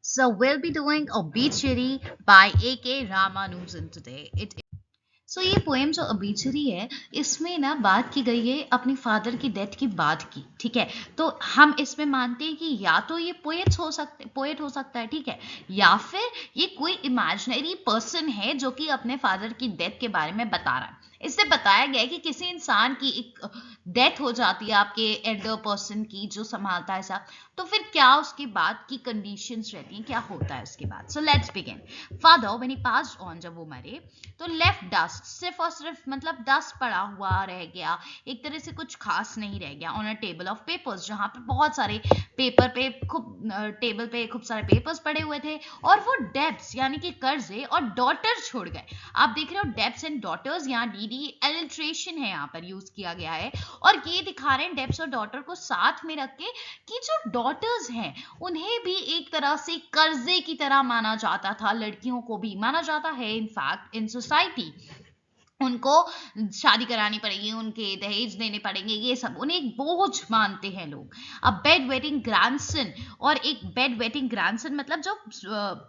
So we'll be doing Obituary by A.K. Ramanujan today. ये poem जो obituary है, इसमें ना बात की गई है अपने फादर की डेथ के बाद की, ठीक है। तो हम इसमें मानते हैं कि या तो ये पोएट हो सकता है, ठीक है, या फिर ये कोई इमेजिनरी पर्सन है जो कि अपने फादर की डेथ के बारे में बता रहा है। इससे बताया गया है कि किसी इंसान की एक डेथ हो जाती है, आपके एल्डर पर्सन की जो संभालता है सब, तो फिर क्या उसके बाद की कंडीशंस रहती हैं, क्या होता है उसके बाद। So let's begin. Father when he passed on, जब वो मरे तो लेफ्ट डस्ट, सिर्फ और सिर्फ मतलब डस्ट पड़ा हुआ रह गया, एक तरह से कुछ खास नहीं रह गया। On a table of papers, जहां पे बहुत सारे पेपर पे टेबल पे खूब सारे पेपर्स पड़े हुए थे, और वो डेब्ट्स यानी कि कर्जे और डॉटर छोड़ गए। आप देख रहे हो डेब्ट्स एंड डॉटर्स, यहाँ डी एलिट्रेशन है यहाँ पर यूज किया गया है, और ये दिखा रहे हैं डेब्ट्स और डॉटर को साथ में रख के कि जो डॉटर्स हैं उन्हें भी एक तरह से कर्जे की तरह माना जाता था, लड़कियों को भी माना जाता है इनफैक्ट इन सोसाइटी। उनको शादी करानी पड़ेगी, उनके दहेज देने पड़ेंगे, ये सब उन्हें एक बोझ मानते हैं लोग। अब बेड वेटिंग ग्रैंडसन, और एक बेड वेटिंग ग्रैंडसन मतलब जो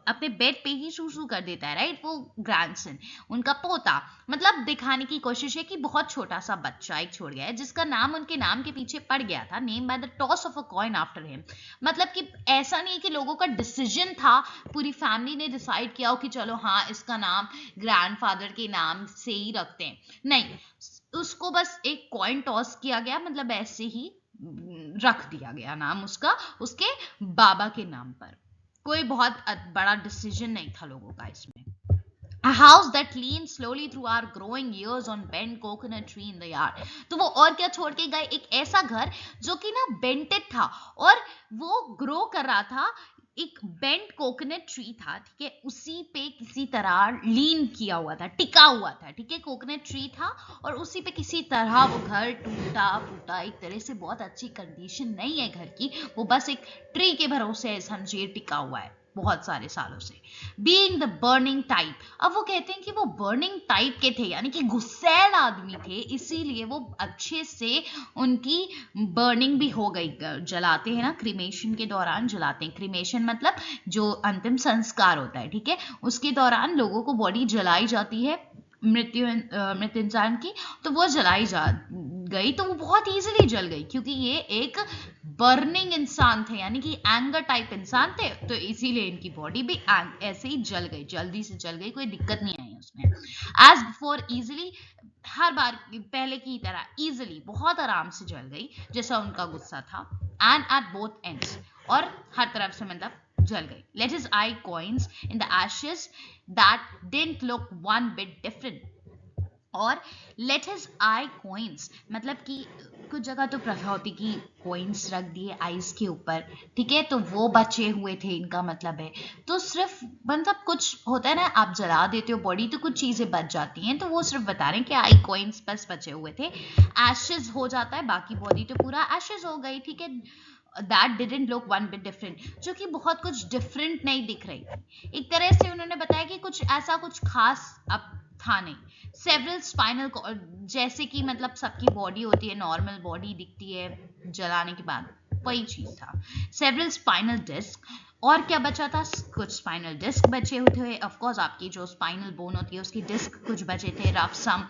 अपने बेड पे ही शू कर देता है, राइट, वो ग्रैंडसन, उनका पोता। मतलब दिखाने की कोशिश है कि बहुत छोटा सा बच्चा एक छोड़ गया है जिसका नाम उनके नाम के पीछे पड़ गया था, name by the toss of a coin after him. मतलब कि ऐसा नहीं कि लोगों का डिसीजन था, पूरी फैमिली ने डिसाइड किया हो कि चलो हाँ इसका नाम ग्रैंडफादर के नाम से ही रखते हैं, नहीं, उसको बस एक कॉइन टॉस किया गया, मतलब ऐसे ही रख दिया गया नाम उसका, उसके बाबा के नाम पर। कोई बहुत बड़ा डिसीजन नहीं था लोगों का इसमें। A house that leans slowly through our growing years on bent coconut tree in the yard. तो वो और क्या छोड़ के गए, एक ऐसा घर जो कि ना बेंटेड था और वो ग्रो कर रहा था, एक बेंट कोकोनट ट्री था, ठीक है, उसी पे किसी तरह लीन किया हुआ था, टिका हुआ था, ठीक है, कोकोनट ट्री था और उसी पे किसी तरह वो घर टूटा फूटा, एक तरह से बहुत अच्छी कंडीशन नहीं है घर की, वो बस एक ट्री के भरोसे समझिए टिका हुआ है बहुत सारे सालों से। बीइंग द बर्निंग टाइप, अब वो कहते हैं कि वो बर्निंग टाइप के थे, यानी कि गुस्सैल आदमी थे, इसीलिए वो अच्छे से उनकी बर्निंग भी हो गई। जलाते हैं ना, क्रीमेशन के दौरान जलाते हैं, क्रीमेशन मतलब जो अंतिम संस्कार होता है, ठीक है, उसके दौरान लोगों को बॉडी जलाई जाती है, मृत इंसान की, तो वो जलाई जा गई, तो वो बहुत इजीली जल गई क्योंकि ये एक बर्निंग इंसान थे, यानी कि एंगर टाइप इंसान थे, तो इसीलिए इनकी बॉडी भी ऐसे ही जल गई, जल्दी से जल गई, कोई दिक्कत नहीं आई उसमें। एज बिफोर इजिली, हर बार पहले की तरह इजिली, बहुत आराम से जल गई जैसा उनका गुस्सा था। एंड एट बोथ एंड्स, और हर तरफ से मतलब जल गई। Late his I coins in the ashes that didn't look one bit different, और लेट हिज आई कॉइन्स मतलब कि कुछ जगह तो प्रभावती की कॉइन्स रख दिए आइस के ऊपर, ठीक है, तो वो बचे हुए थे, इनका मतलब है। तो सिर्फ मतलब कुछ होता है ना, आप जला देते हो बॉडी तो कुछ चीजें बच जाती हैं, तो वो सिर्फ बता रहे हैं कि आई कॉइन्स बस बचे हुए थे। एशेज हो जाता है, बाकी बॉडी तो पूरा एशेज हो गई, ठीक है। That didn't look one bit different, जो कि बहुत कुछ डिफरेंट नहीं दिख रही थी। एक तरह से उन्होंने बताया कि कुछ ऐसा कुछ खास अब था नहीं। सेवरल स्पाइनल, जैसे कि मतलब सबकी बॉडी होती है, नॉर्मल बॉडी दिखती है जलाने के बाद, वही चीज था। सेवरल स्पाइनल डिस्क, और क्या बचा था, कुछ स्पाइनल डिस्क बचे हुए थे, ऑफ कोर्स आपकी जो स्पाइनल बोन होती है उसकी डिस्क कुछ बचे थे, रफ सम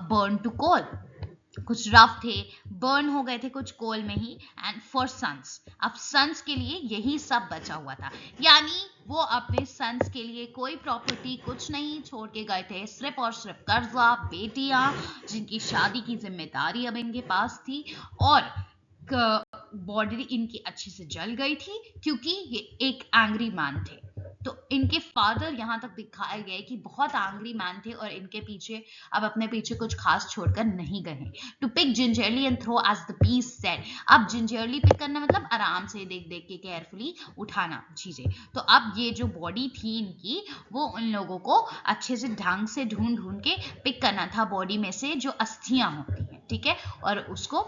बर्न टू कोल, कुछ रफ थे, बर्न हो गए थे कुछ कोल में ही। एंड फॉर सन्स, अब सन्स के लिए यही सब बचा हुआ था, यानी वो अपने सन्स के लिए कोई प्रॉपर्टी कुछ नहीं छोड़ के गए थे, सिर्फ और सिर्फ कर्जा, बेटियां जिनकी शादी की जिम्मेदारी अब इनके पास थी, और बॉडी इनकी अच्छे से जल गई थी क्योंकि ये एक एंग्री मैन थे। तो इनके फादर यहाँ तक दिखाए गए कि बहुत एंग्री मैन थे और इनके पीछे अब अपने पीछे कुछ खास छोड़कर नहीं गए। To pick gingerly and throw as the piece said, अब जिंजरली पिक करना मतलब आराम से देख देख के केयरफुली उठाना चीजें। तो अब ये जो बॉडी थी इनकी, वो उन लोगों को अच्छे से ढंग से ढूंढ ढूंढ के पिक करना था बॉडी में से जो अस्थियां होती हैं, ठीक है, और उसको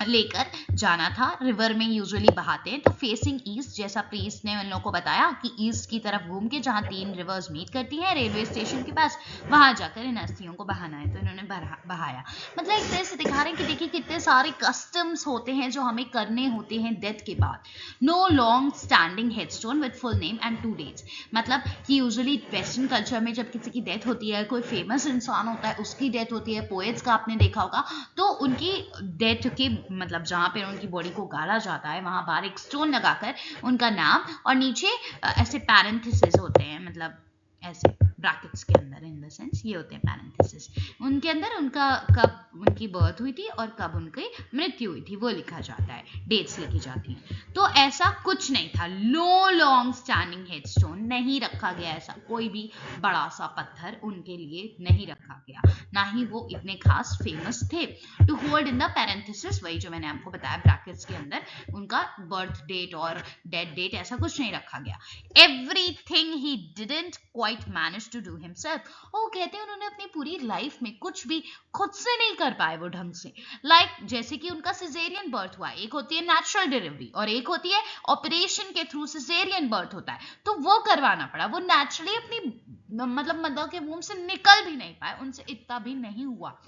लेकर जाना था। रिवर में यूजुअली बहाते हैं, तो फेसिंग ईस्ट, जैसा प्रीस्ट ने उन लोगों को बताया कि ईस्ट की तरफ घूम के जहाँ 3 रिवर्स मीट करती हैं रेलवे स्टेशन के पास, वहां जाकर इन अस्थियों को बहाना है। तो इन्होंने बहाया। मतलब एक तरह से दिखा रहे हैं कि देखिए कितने सारे कस्टम्स होते हैं जो हमें करने होते हैं डेथ के बाद। No long standing headstone with full name and 2 dates. मतलब कि यूजुअली वेस्टर्न कल्चर में जब किसी की डेथ होती है, कोई फेमस इंसान होता है उसकी डेथ होती है, पोएट्स का आपने देखा होगा, तो उनकी डेथ के मतलब जहाँ पे उनकी बॉडी को गाड़ा जाता है वहां बाहर एक स्टोन लगाकर उनका नाम और नीचे ऐसे पैरेंथेसिस होते हैं, मतलब ऐसे ब्रैकेट्स के अंदर, इन द सेंस ये होते हैं पैरेंथेसिस, उनके अंदर उनका कब उनकी बर्थ हुई थी और कब उनकी मृत्यु हुई थी वो लिखा जाता है, डेट्स लिखी जाती हैं। तो ऐसा कुछ नहीं था। नो लॉन्ग स्टैंडिंग हेडस्टोन नहीं रखा गया, ऐसा कोई भी बड़ा सा पत्थर उनके लिए नहीं रखा गया, ना ही वो इतने खास फेमस थे। To hold in the parenthesis, वही जो मैंने आपको बताया ब्रैकेट्स के अंदर, उनका बर्थ डेट और डेथ डेट ऐसा कुछ नहीं रखा गया। Everything he didn't quite manage to do himself. वो कहते हैं उन्होंने अपनी पूरी लाइफ में कुछ भी खुद से नहीं कर पाए वो ढंग से। लाइक जैसे कि उनका सिजेरियन बर्थ हुआ, एक होती है नेचुरल डिलीवरी और एक होती है ऑपरेशन के थ्रू सिजेरियन बर्थ होता है, तो वो करवाना पड़ा। वो नेचुरली अपनी मतलब मदर के वूम से निकल भी नहीं पाए, उनसे इतना भी नहीं हुआ।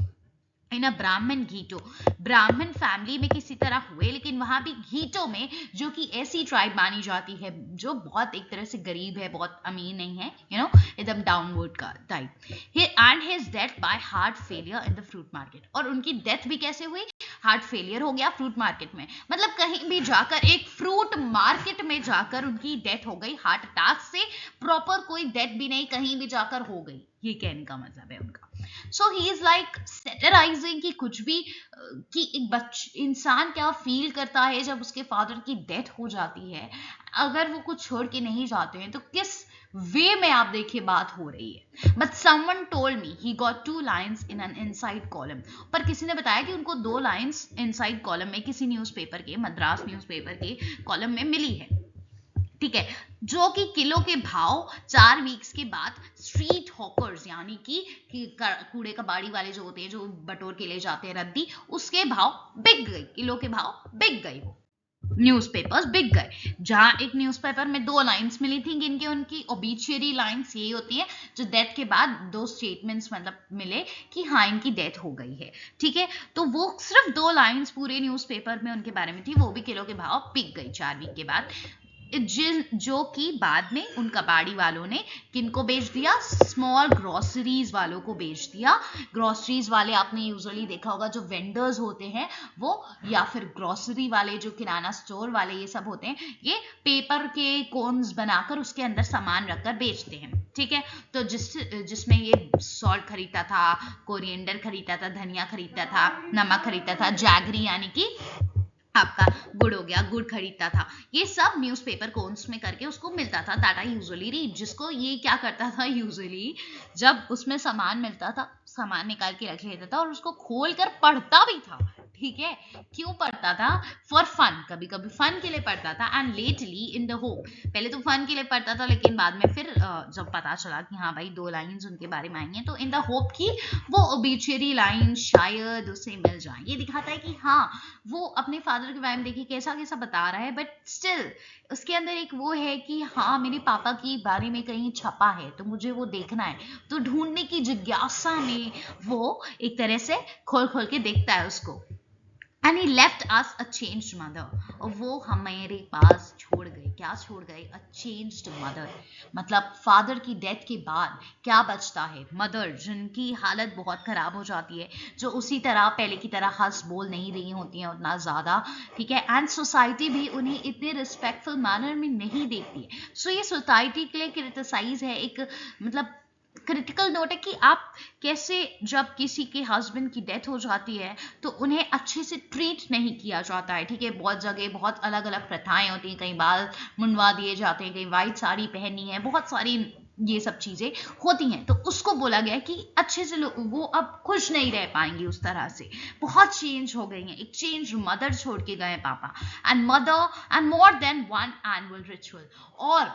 इन अ ब्राह्मण घीटो, ब्राह्मण फैमिली में किसी तरह हुए, लेकिन वहां भी घीटो में, जो कि ऐसी ट्राइब मानी जाती है जो बहुत एक तरह से गरीब है, बहुत अमीर नहीं है, यू नो, एकदम डाउनवर्ड का type. And his death by heart failure in the fruit market, और उनकी डेथ भी कैसे हुई? हार्ट फेलियर हो गया फ्रूट मार्केट में, मतलब कहीं भी जाकर, एक फ्रूट मार्केट में जाकर उनकी डेथ हो गई हार्ट अटैक से। प्रॉपर कोई डेथ भी नहीं, कहीं भी जाकर हो गई, ये कहने का मतलब है उनका। सो ही इज लाइक सेटराइजिंग कि कुछ भी कि एक इंसान क्या फील करता है जब उसके फादर की डेथ हो जाती है, अगर वो कुछ छोड़ के नहीं जाते हैं, तो किस वे में आप देखिए बात हो रही है। But someone told me he got 2 lines in an inside column, पर किसी ने बताया कि उनको 2 लाइन्स इनसाइड कॉलम में किसी न्यूज़पेपर के, मद्रास न्यूज़पेपर के कॉलम में मिली है, ठीक है, जो कि किलो के भाव 4 वीक्स के बाद स्ट्रीट हॉकर्स यानी कि कूड़े कबाड़ी वाले जो होते हैं, जो बटोर के ले जाते हैं रद्दी, उसके भाव बिक गई, किलो के भाव बिक गई, वो न्यूज़पेपर्स बिक गए। जहां एक न्यूज़पेपर में 2 लाइंस मिली थी इनके, उनकी ओबिचुअरी लाइंस यही होती है जो डेथ के बाद 2 स्टेटमेंट्स मतलब मिले कि हाँ इनकी डेथ हो गई है, ठीक है। तो वो सिर्फ 2 लाइंस पूरे न्यूज़पेपर में उनके बारे में थी, वो भी किलो के भाव बिक गई 4 वीक के बाद, जो कि बाद में उन कबाड़ी वालों ने किनको बेच दिया? स्मॉल ग्रोसरीज वालों को बेच दिया। ग्रोसरीज वाले आपने यूजुअली देखा होगा जो वेंडर्स होते हैं वो, या फिर ग्रोसरी वाले जो किराना स्टोर वाले ये सब होते हैं, ये पेपर के कोन्स बनाकर उसके अंदर सामान रखकर बेचते हैं, ठीक है। तो जिसमें ये सॉल्ट खरीदता था, कोरिएंडर खरीदता था, धनिया खरीदता था, नमक खरीदता था, जैगरी यानी कि आपका गुड़ हो गया, गुड़ खरीदता था, ये सब न्यूज़पेपर कोन्स में करके उसको मिलता था। दैट आई यूजुअली रीड, जिसको ये क्या करता था यूजुअली, जब उसमें सामान मिलता था सामान निकाल के रख लेता था और उसको खोल कर पढ़ता भी था, ठीक है। क्यों पढ़ता था? फॉर फन, कभी कभी फन के लिए पढ़ता था। And lately in the hope, पहले तो फन के लिए पढ़ता था, लेकिन बाद में फिर जब पता चला कि हाँ भाई 2 लाइंस उनके बारे में आई हैं, तो इन द होप कि वो ओबिचुअरी लाइन शायद उसे मिल जाए। ये दिखाता है कि हाँ वो अपने फादर के बारे में देखिए कैसा कैसा बता रहा है, बट स्टिल उसके अंदर एक वो है कि हाँ मेरे पापा के बारे में कहीं छपा है तो मुझे वो देखना है, तो ढूंढने की जिज्ञासा में वो एक तरह से खोल खोल के देखता है उसको। And he left us a changed mother, और वो हमारे पास छोड़ गए, क्या छोड़ गए? अ चेंज्ड मदर, मतलब फादर की डेथ के बाद क्या बचता है? मदर, जिनकी हालत बहुत खराब हो जाती है, जो उसी तरह पहले की तरह हंस बोल नहीं रही होती हैं उतना ज्यादा, ठीक है। एंड सोसाइटी भी उन्हें इतने रिस्पेक्टफुल मैनर में नहीं देखती है। सो ये सोसाइटी के लिए क्रिटिसाइज है, एक मतलब क्रिटिकल नोट है कि आप कैसे, जब किसी के हस्बैंड की डेथ हो जाती है तो उन्हें अच्छे से ट्रीट नहीं किया जाता है, ठीक है। बहुत जगह बहुत अलग अलग प्रथाएं होती हैं, कहीं बाल मुंडवा दिए जाते हैं, कहीं वाइट साड़ी पहननी है, बहुत सारी ये सब चीजें होती हैं। तो उसको बोला गया कि अच्छे से वो अब खुश नहीं रह पाएंगी उस तरह से, बहुत चेंज हो गई हैं, एक चेंज मदर छोड़ के गए पापा। And mother and more than 1 annual ritual, और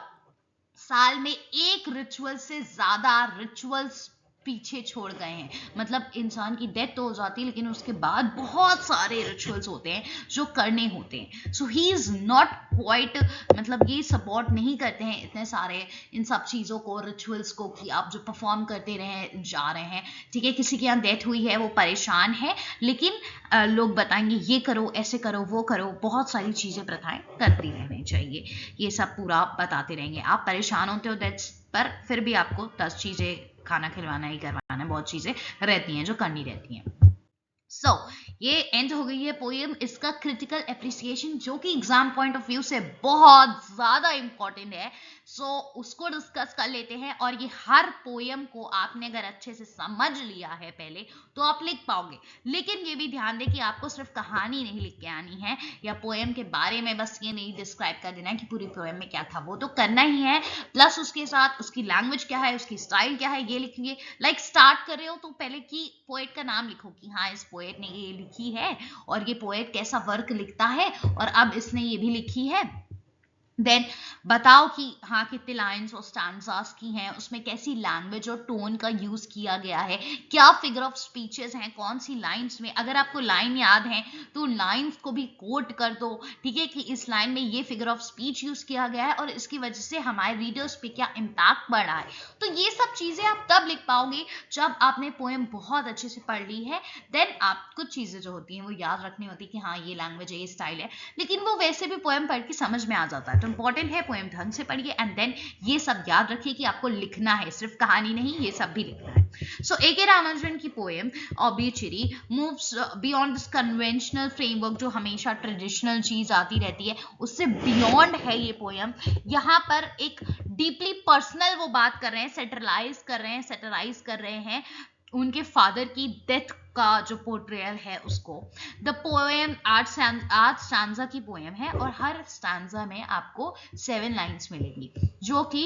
साल में एक रिचुअल से ज्यादा रिचुअल्स पीछे छोड़ गए हैं। मतलब इंसान की डेथ तो हो जाती है लेकिन उसके बाद बहुत सारे रिचुअल्स होते हैं जो करने होते हैं। सो ही इज नॉट क्वाइट, मतलब ये सपोर्ट नहीं करते हैं इतने सारे इन सब चीज़ों को, रिचुअल्स को, कि आप जो परफॉर्म करते रहे जा रहे हैं। ठीक है, किसी के यहाँ डेथ हुई है, वो परेशान है, लेकिन लोग बताएंगे ये करो, ऐसे करो, वो करो, बहुत सारी चीज़ें प्रथाएं करती रहनी चाहिए। ये सब पूरा बताते रहेंगे। आप परेशान होते हो डेथ पर, फिर भी आपको 10 चीज़ें, खाना खिलवाना ही करवाना, बहुत चीजें रहती हैं जो करनी रहती हैं। सो ये एंड हो गई है पोएम। इसका क्रिटिकल एप्रिसिएशन जो कि एग्जाम पॉइंट ऑफ व्यू से बहुत ज्यादा इंपॉर्टेंट है, सो उसको डिस्कस कर लेते हैं। और ये हर पोएम को आपने अगर अच्छे से समझ लिया है पहले तो आप लिख पाओगे। लेकिन ये भी ध्यान दें कि आपको सिर्फ कहानी नहीं लिख के आनी है या पोएम के बारे में बस ये नहीं डिस्क्राइब कर देना है कि पूरी पोएम में क्या था, वो तो करना ही है, प्लस उसके साथ उसकी लैंग्वेज क्या है, उसकी स्टाइल क्या है, ये लिखिए। लाइक स्टार्ट कर रहे हो तो पहले की पोएट का नाम लिखो कि हाँ इस पोएट ने ये लिखी है और ये पोएट कैसा वर्क लिखता है और अब इसने ये भी लिखी है। देन बताओ कि हाँ कितने लाइन्स और स्टैंजास की हैं, उसमें कैसी लैंग्वेज और टोन का यूज किया गया है, क्या फिगर ऑफ स्पीचेस हैं, कौन सी लाइन्स में, अगर आपको लाइन याद है तो लाइन्स को भी कोट कर दो। ठीक है, कि इस लाइन में ये फिगर ऑफ स्पीच यूज किया गया है और इसकी वजह से हमारे रीडर्स पे क्या इम्पैक्ट पड़ रहा है। तो ये सब चीजें आप तब लिख पाओगे जब आपने पोएम बहुत अच्छे से पढ़ ली है। देन आप कुछ चीजें जो होती हैं वो याद रखनी होती है कि हाँ ये लैंग्वेज है, ये स्टाइल है, लेकिन वो वैसे भी पोएम पढ़ के समझ में आ जाता है। तो इंपॉर्टेंट है पोएम ढंग से पढ़िए एंड देन ये सब याद रखिए कि आपको लिखना है, सिर्फ कहानी नहीं, ये सब भी लिखना है। सो ए के रामानुजन की poem obituary moves beyond this conventional framework, जो हमेशा ट्रेडिशनल चीज आती रहती है उससे बियॉन्ड है ये पोएम। यहाँ पर एक डीपली पर्सनल वो बात कर रहे हैं, सेटराइज कर रहे हैं उनके फादर की डेथ का जो पोर्ट्रेयल है उसको। द पोएम 8 स्टैंजा की पोएम है और हर स्टैंजा में आपको 7 लाइन्स मिलेगी जो कि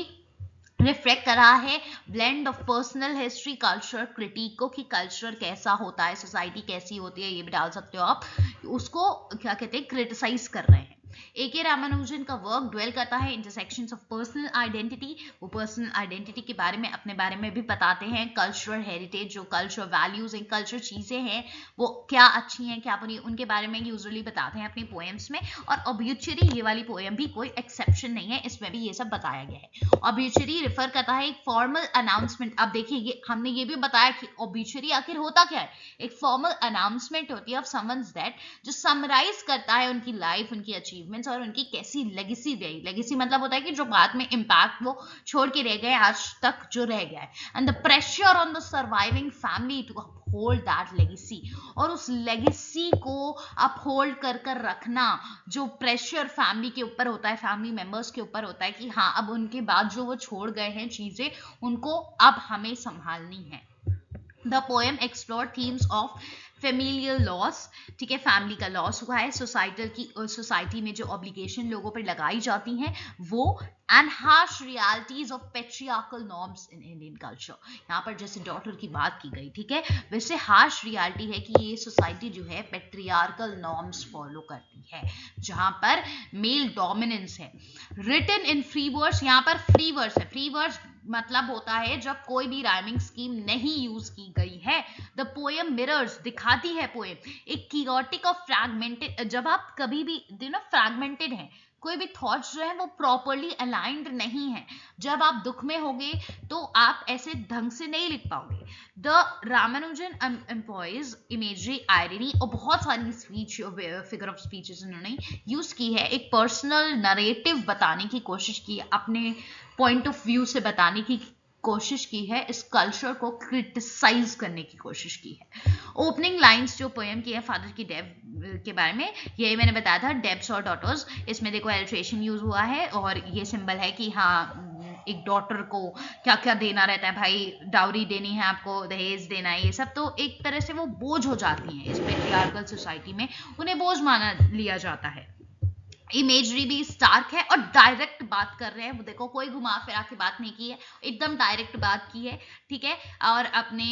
रिफ्लेक्ट कर रहा है blend of personal history, culture, critic को, कि कल्चर कैसा होता है, सोसाइटी कैसी होती है, ये भी डाल सकते हो आप, उसको क्या कहते हैं क्रिटिसाइज कर रहे हैं। ए के रामानुजन का वर्क ड्वेल करता है इंटरसेक्शंस ऑफ पर्सनल आइडेंटिटी, वो पर्सनल आइडेंटिटी के बारे में, अपने बारे में भी बताते हैं, कल्चरल हेरिटेज, जो कल्चरल वैल्यूज हैं, कल्चर चीजें हैं वो क्या अच्छी हैं क्या बुरी, उनके बारे में यूजुअली बताते हैं अपनी पोएम्स में। और ऑब्लिचुरी, ये वाली पोएम भी कोई एक्सेप्शन नहीं है, इसमें भी ये सब बताया गया है। ऑब्लिचुरी रिफर करता है एक फॉर्मल अनाउंसमेंट। अब देखिए ये हमने ये भी बताया कि ऑब्लिचुरी आखिर होता क्या है, एक फॉर्मल अनाउंसमेंट होती है ऑफ समवन्स डेथ, जो समराइज करता है उनकी लाइफ, उनकी अचीवमेंट्स और उनकी कैसी लेगेसी रही। लेगेसी मतलब होता है कि जो बाद में इम्पैक्ट वो छोड़ के रह गए, आज तक जो रह गया है, and the pressure on the surviving family to uphold that legacy, और उस लेगेसी को अपहोल्ड कर रखना, जो प्रेशर फैमिली के ऊपर होता है, फैमिली मेंबर्स के ऊपर होता है कि हाँ अब उनके बाद जो वो छोड़ गए हैं चीजें, उनको अब हमें संभालनी है। The poem explore themes of familial loss, ठीक है, फैमिली का लॉस हुआ है, सोसाइटी में जो ऑब्लिगेशन लोगों पर लगाई जाती हैं वो, and harsh realities of patriarchal norms in Indian culture. यहाँ पर जैसे डॉटर की बात की गई, ठीक है, वैसे हार्श रियलिटी है कि ये सोसाइटी जो है पेट्रियार्कल नॉर्म्स फॉलो करती है जहां पर मेल डोमिनेंस है। रिटन इन फ्री वर्ड्स, यहाँ पर फ्री वर्ड्स है, फ्री वर्ड्स मतलब होता है जब कोई भी राइमिंग स्कीम नहीं यूज की गई है। द पोएम मिरर्स, दिखाती है पोएम एक कियोटिक और फ्रैगमेंटेड, जब आप कभी भी फ्रैगमेंटेड है, कोई भी थॉट्स जो है वो प्रॉपरली अलाइंड नहीं है, जब आप दुख में होगे तो आप ऐसे ढंग से नहीं लिख पाओगे। The Ramanujan employees imagery, irony और बहुत सारी स्पीच, फिगर ऑफ स्पीचेस उन्होंने यूज की है, एक पर्सनल नरेटिव बताने की कोशिश की है, अपने पॉइंट ऑफ व्यू से बताने की कोशिश की है, इस कल्चर को क्रिटिसाइज करने की कोशिश की है। ओपनिंग लाइंस जो पोएम की है फादर की डेथ के बारे में, ये मैंने बताया था, डेब्स और डॉटर्स, इसमें देखो एल्ट्रेशन यूज हुआ है और ये सिंबल है कि हाँ एक डॉटर को क्या क्या देना रहता है, भाई डाउरी देनी है आपको, दहेज देना है, ये सब तो एक तरह से वो बोझ हो जाती हैं इस पेट्रियार्कल सोसाइटी में, उन्हें बोझ माना लिया जाता है। इमेजरी भी स्टार्क है और डायरेक्ट बात कर रहे हैं, वो देखो कोई घुमा फिरा के बात नहीं की है, एकदम डायरेक्ट बात की है, ठीक है। और अपने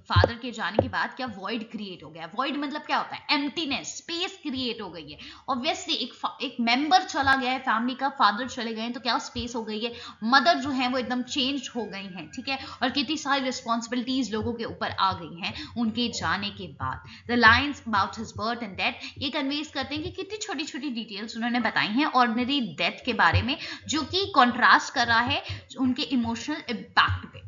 फादर के जाने के बाद क्या वॉइड क्रिएट हो गया, वॉइड मतलब क्या होता है, एम्प्टीनेस, स्पेस क्रिएट हो गई है। ऑब्वियसली एक मेंबर चला गया है फैमिली का, फादर चले गए हैं तो क्या स्पेस हो गई है, मदर जो है वो एकदम चेंज हो गई हैं, ठीक है। और कितनी सारी रिस्पॉन्सिबिलिटीज लोगों के ऊपर आ गई हैं उनके जाने के बाद। The lines about his birth and death ये कन्वेज करते हैं कि कितनी छोटी छोटी डिटेल्स उन्होंने बताई हैं ऑर्डिनरी डेथ के बारे में, जो कि कॉन्ट्रास्ट कर रहा है उनके इमोशनल इम्पैक्ट पे।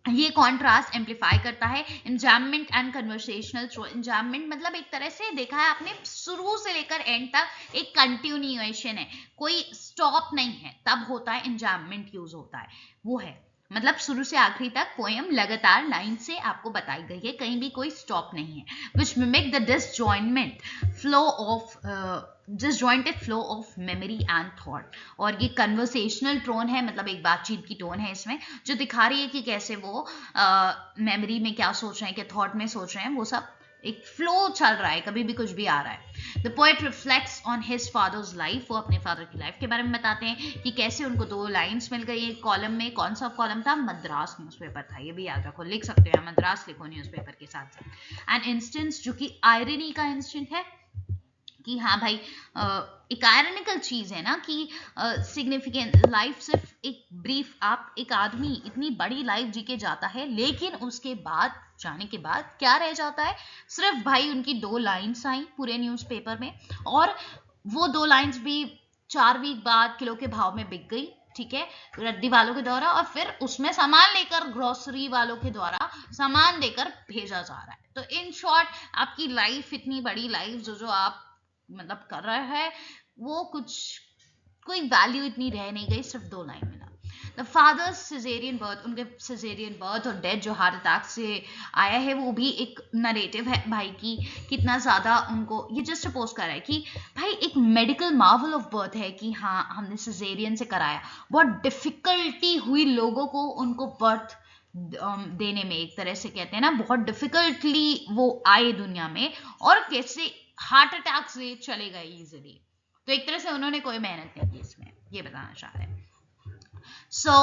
ये कॉन्ट्रास्ट एम्पलीफाई करता है इंजैममेंट एंड कन्वर्सेशनल थ्रू। इंजैममेंट मतलब एक तरह से देखा है आपने शुरू से लेकर एंड तक एक कंटिन्यूएशन है, कोई स्टॉप नहीं है, तब होता है इंजैममेंट यूज होता है, वो है मतलब शुरू से आखिरी तक पोएम लगातार लाइन से आपको बताई गई है, कहीं भी कोई स्टॉप नहीं है। Which mimic the disjointed flow of memory and thought। और ये कन्वर्सेशनल टोन है, मतलब एक बातचीत की टोन है इसमें, जो दिखा रही है कि कैसे वो मेमोरी में क्या सोच रहे हैं, क्या थॉट में सोच रहे हैं, वो सब एक फ्लो चल रहा है, कभी भी कुछ भी आ रहा है। The poet reflects on his father's life, वो अपने फादर की लाइफ के बारे में बताते हैं कि कैसे उनको 2 लाइन्स मिल गई एक कॉलम में। कौन सा कॉलम था, मद्रास न्यूज़पेपर था, ये भी याद रखो, लिख सकते हो मद्रास लिखो न्यूज़पेपर के साथ साथ। एन इंस्टेंस जो कि आयरनी का इंस्टेंट है कि हाँ भाई एक आयरनिकल चीज है ना कि सिग्निफिकेंट लाइफ सिर्फ एक ब्रीफ, आप एक आदमी इतनी बड़ी लाइफ जी के जाता है, लेकिन उसके बाद जाने के बाद क्या रह जाता है, सिर्फ भाई उनकी 2 लाइन्स आई पूरे न्यूज़पेपर में, और वो 2 लाइन्स भी 4 वीक बाद किलो के भाव में बिक गई, ठीक है, रद्दी वालों के द्वारा, और फिर उसमें सामान लेकर ग्रोसरी वालों के द्वारा सामान देकर भेजा जा रहा है। तो इन शॉर्ट आपकी लाइफ, इतनी बड़ी लाइफ जो आप मतलब कर रहा है, वो कुछ कोई वैल्यू इतनी रह नहीं गई, सिर्फ 2 लाइन मिला। द फादर्स सिजेरियन बर्थ, उनके सिजेरियन बर्थ और डेथ जो हार्ट अटैक से आया है, वो भी एक नरेटिव है भाई की कितना ज्यादा उनको ये जस्ट सपोज कर रहा है कि भाई एक मेडिकल मार्वल ऑफ बर्थ है कि हाँ हमने सिजेरियन से कराया, बहुत डिफिकल्टी हुई लोगों को उनको बर्थ देने में, एक तरह से कहते हैं ना बहुत डिफिकल्टली वो आए दुनिया में, और कैसे हार्ट अटैक से चले गए इजीली। तो एक तरह से उन्होंने कोई मेहनत नहीं की इसमें, ये बताना चाह रहे हैं। So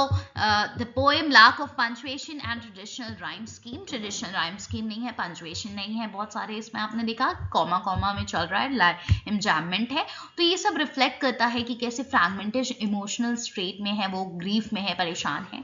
the poem lack of punctuation and traditional rhyme scheme, traditional rhyme scheme नहीं है, punctuation नहीं है, बहुत सारे इसमें आपने देखा कॉमा कॉमा में चल रहा है, इंजैममेंट है। तो ये सब रिफ्लेक्ट करता है कि कैसे फ्रैगमेंटेड इमोशनल स्टेट में है, वो ग्रीफ में है, परेशान है,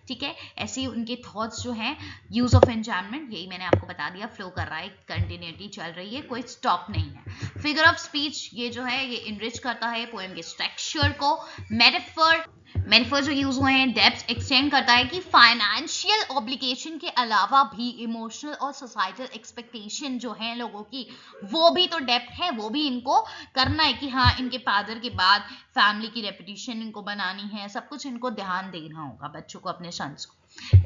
ठीक है। ऐसे ही उनके थॉट्स जो हैं, यूज ऑफ एंजॉयमेंट, यही मैंने आपको बता दिया, फ्लो कर रहा है, कंटिन्यूटी चल रही है, कोई स्टॉप नहीं है। फिगर ऑफ स्पीच ये जो है ये इनरिच करता है पोएम के स्ट्रक्चर को। मेटाफर जो यूज हुए हैं, डेप्थ एक्सटेंड करता है कि फाइनेंशियल ऑब्लिगेशन के अलावा भी इमोशनल और सोसाइटल एक्सपेक्टेशन जो है लोगों की, वो भी तो डेप्थ है, वो भी इनको करना है कि हाँ इनके फादर के बाद फैमिली की रेपुटेशन इनको बनानी है, सब कुछ इनको ध्यान देना होगा बच्चों को, अपने सन्स को।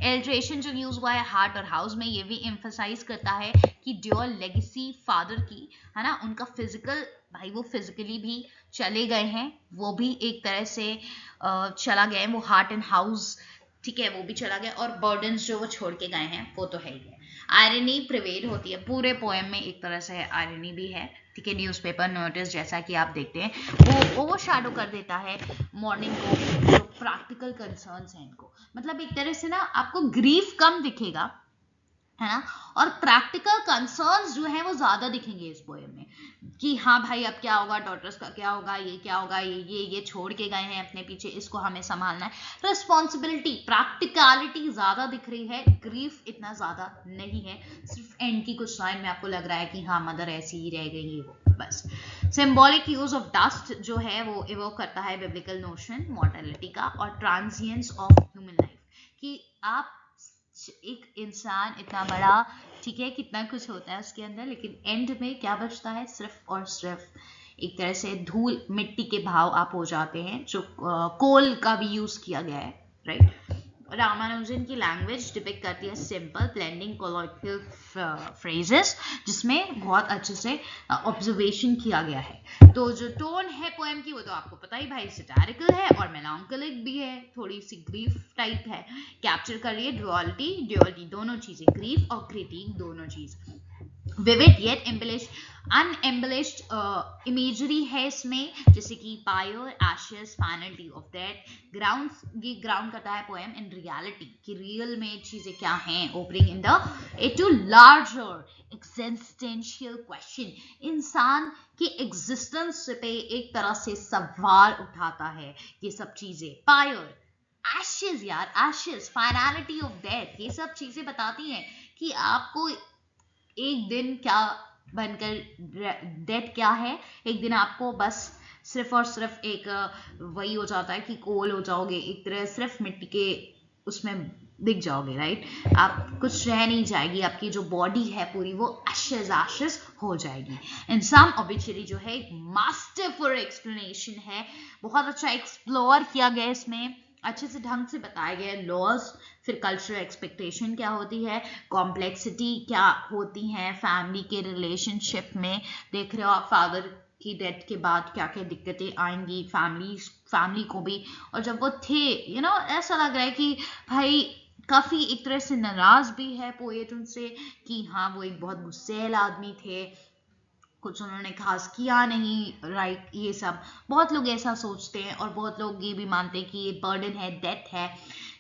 एल्ट्रेशन जो यूज हुआ है हार्ट और हाउस में, ये भी एम्फसाइज करता है कि ड्यूअल लेगेसी फादर की है ना, उनका फिजिकल, भाई वो फिजिकली भी चले गए हैं, वो भी एक तरह से चला गया है, वो हार्ट एंड हाउस, ठीक है, वो भी चला गया, और बर्डन्स जो वो छोड़ के गए हैं वो तो है ही है। आयरनी प्रिवेल होती है पूरे पोएम में, एक तरह से आयरनी भी है, ठीक है। न्यूज़पेपर नोटिस जैसा कि आप देखते हैं वो ओवर शैडो कर देता है मॉर्निंग को, जो प्रैक्टिकल कंसर्न्स हैं इनको, मतलब एक तरह से ना आपको ग्रीफ कम दिखेगा है ना, और प्रैक्टिकल कंसर्न्स जो हैं वो ज्यादा दिखेंगे इस पोएम में कि हाँ भाई अब क्या होगा, डॉटर्स का क्या होगा, ये क्या होगा, ये छोड़ के गए हैं अपने पीछे, इसको हमें संभालना है, रिस्पॉन्सिबिलिटी, प्रैक्टिकलिटी ज्यादा दिख रही है, ग्रीफ इतना ज्यादा नहीं है, सिर्फ एंड की कुछ लाइन में आपको लग रहा है कि हाँ मदर ऐसी ही रह गई है, वो बस। सिंबॉलिक यूज ऑफ डस्ट जो है वो इवोक करता है बिब्लिकल नोशन मॉर्टेलिटी का और ट्रांजिएंस ऑफ ह्यूमन लाइफ, कि आप एक इंसान इतना बड़ा, ठीक है, कितना कुछ होता है उसके अंदर, लेकिन एंड में क्या बचता है, सिर्फ और सिर्फ एक तरह से धूल मिट्टी के भाव आप हो जाते हैं, जो कोल का भी यूज किया गया है, राइट। रामानुजन की लैंग्वेज डिपिक्ट करती है सिंपल ब्लेंडिंग कोलोquial फ्रेजेस, जिसमें बहुत अच्छे से ऑब्जर्वेशन किया गया है। तो जो टोन है पोएम की वो तो आपको पता ही भाई, सैटारिकल है और मेलांकोलिक भी है, थोड़ी सी ग्रीफ टाइप है, कैप्चर कर रही है ड्युअलिटी दोनों चीजें, ग्रीफ और क्रिटिक दोनों चीज। विविड येट अनएम्बलिश्ड इमेजरी है इसमें, जैसे कि fire, ashes, finality of that. Ground करता है पोएम इन रियलिटी, कि रियल में चीजें क्या हैं, opening in the a to larger existential question, इंसान के एग्जिस्टेंस पे एक तरह से सवाल उठाता है ये सब चीजें। फायर, एशेस, यार एशेस, फाइनलिटी ऑफ डेथ, ये सब चीजें बताती हैं कि आपको एक दिन क्या बनकर, डेथ क्या है, एक दिन आपको बस सिर्फ और सिर्फ एक वही हो जाता है कि कोल हो जाओगे, एक तरह सिर्फ मिट्टी के उसमें दिख जाओगे, राइट। आप कुछ रह नहीं जाएगी, आपकी जो बॉडी है पूरी वो एशेस एशेस हो जाएगी। एंड सम ऑब्ituary जो है एक मास्टरफुल एक्सप्लेनेशन है, बहुत अच्छा एक्सप्लोर किया गया इसमें, अच्छे से ढंग से बताया गया है लॉज, फिर कल्चरल एक्सपेक्टेशन क्या होती है, कॉम्प्लेक्सिटी क्या होती है फैमिली के रिलेशनशिप में, देख रहे हो आप फादर की डेथ के बाद क्या क्या दिक्कतें आएंगी फैमिली को भी। और जब वो थे ऐसा लग रहा है कि भाई काफी एक तरह से नाराज भी है पोएट उनसे, कि हाँ वो एक बहुत गुस्सैल आदमी थे, कुछ उन्होंने खास किया नहीं, राइट। ये सब बहुत लोग ऐसा सोचते हैं, और बहुत लोग ये भी मानते हैं कि ये बर्डन है, डेथ है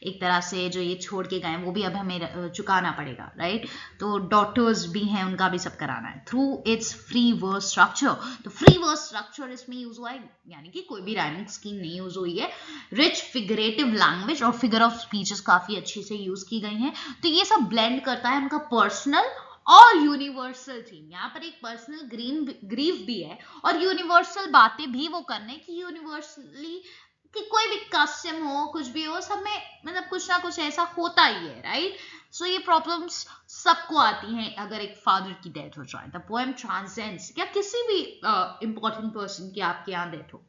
एक तरह से, जो ये छोड़ के गए वो भी अब हमें चुकाना पड़ेगा, राइट। तो डॉटर्स भी हैं, उनका भी सब कराना है through its free verse structure. तो फ्री वर्स स्ट्रक्चर इसमें यूज हुआ है, यानी कि कोई भी राइमिंग स्कीम नहीं यूज हुई है। रिच फिगरेटिव लैंग्वेज और फिगर ऑफ स्पीचेस काफी अच्छे से यूज की गई हैं। तो ये सब ब्लेंड करता है उनका पर्सनल और यूनिवर्सल थीम। यहाँ पर एक पर्सनल ग्रीफ भी है, और यूनिवर्सल बातें भी वो करने की, यूनिवर्सली कि कोई भी कस्टम हो, कुछ भी हो, सब में मतलब कुछ ना कुछ ऐसा होता ही है, राइट। सो ये प्रॉब्लम्स सबको आती हैं अगर एक फादर की डेथ हो जाए। द पोएम ट्रांसेंड्स, या किसी भी इंपॉर्टेंट पर्सन की आपके यहाँ डेथ हो,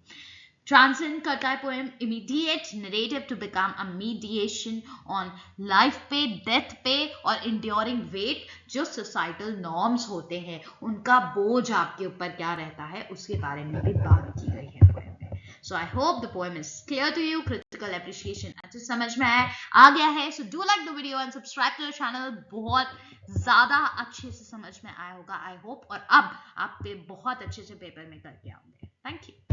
ट्रांसेंड करता है poem immediate narrative to become a mediation on life पे, डेथ पे, और इंड्योरिंग वेट, जो सोसाइटल नॉर्म्स होते हैं उनका बोझ आपके ऊपर क्या रहता है उसके बारे में भी बात की गई है पोएम में। So I hope the poem is clear to you, critical appreciation अच्छे समझ में आ गया है। So do like the video and subscribe to the channel, बहुत ज्यादा अच्छे से समझ में आया होगा आई होप, और अब आप पे बहुत अच्छे से पेपर में करके आऊंगे। Thank you.